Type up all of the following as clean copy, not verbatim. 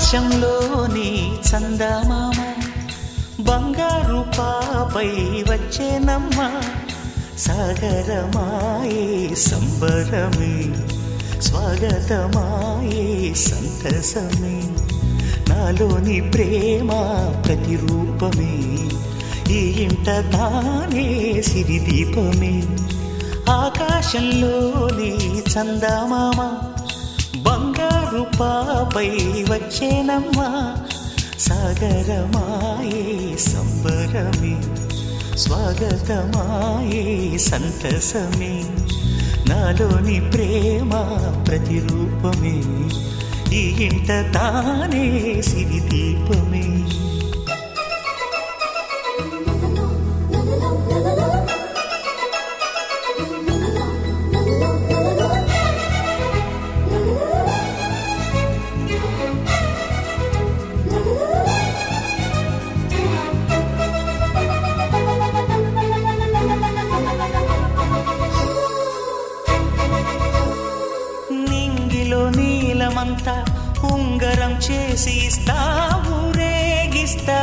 ఆకాశంలోని చందమామ బంగారు పాపై వచ్చేనమ్మ సాగరమాయే సంబరమే స్వాగతమాయే సంతసమే నాలోని ప్రేమ ప్రతిరూపమే ఈ ఇంట తానే సిరిదీపమే ఆకాశంలోని చందమామ బంగారు పాపై వచ్చేనమ్మా సాగరమాయే సంబరమే స్వాగతమాయే సంతసమే నాలోని ప్రేమ ప్రతిరూపమే ఈ ఇంట తానే సిరిదీపమే నీలమంతా ఉంగరం చేసి ఇస్తా ఊరేగిస్తా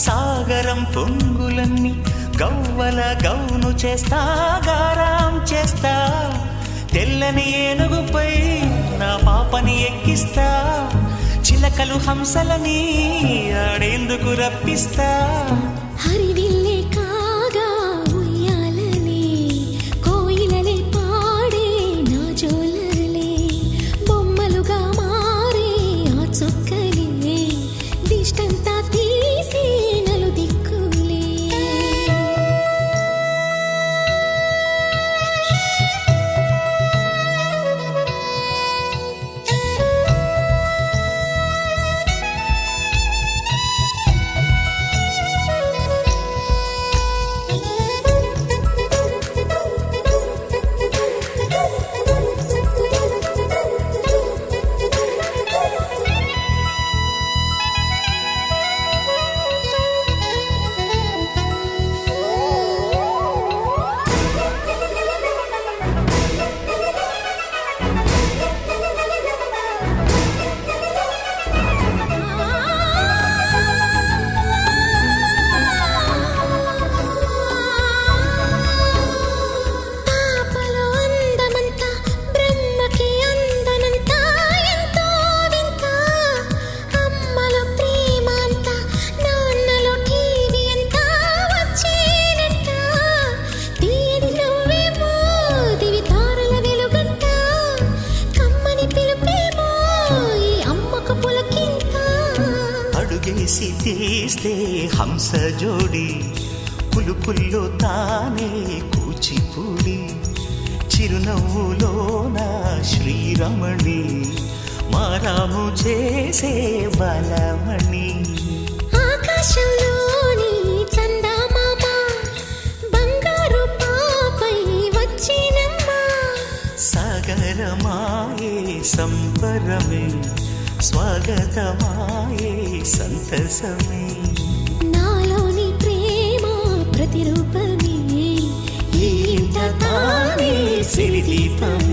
సాగరం పొంగులన్నీ గవ్వల గౌను చేస్తా గారాం చేస్తా తెల్లని ఏనుగుపై నా పాపని ఎక్కిస్తా చిలకలు హంసలని ఆడేందుకు రప్పిస్తా హరివిల్లే కాగా ఉయ్యాలనే కోయిలలే పాడే నా జోలలే బొమ్మలుగా మారే ఆ చొక్కలే దిష్టంతా తీసి నలు దిక్కులే అడుగేసి తీస్తే హంస జోడి పులుపుల్లో తానే కూచిపూడి చిరునవ్వులోన శ్రీరమణి మారాము చేసే బలమణి ఆకాశంలోని చందమామ బంగారు పాపై వచ్చినమ్మా సాగరమాయే సంబరమే స్వాగతమాయే సంతసమే నాలోని ప్రేమ ప్రతిరూపమే ఈ ఇంట తానే సిరిదీపమే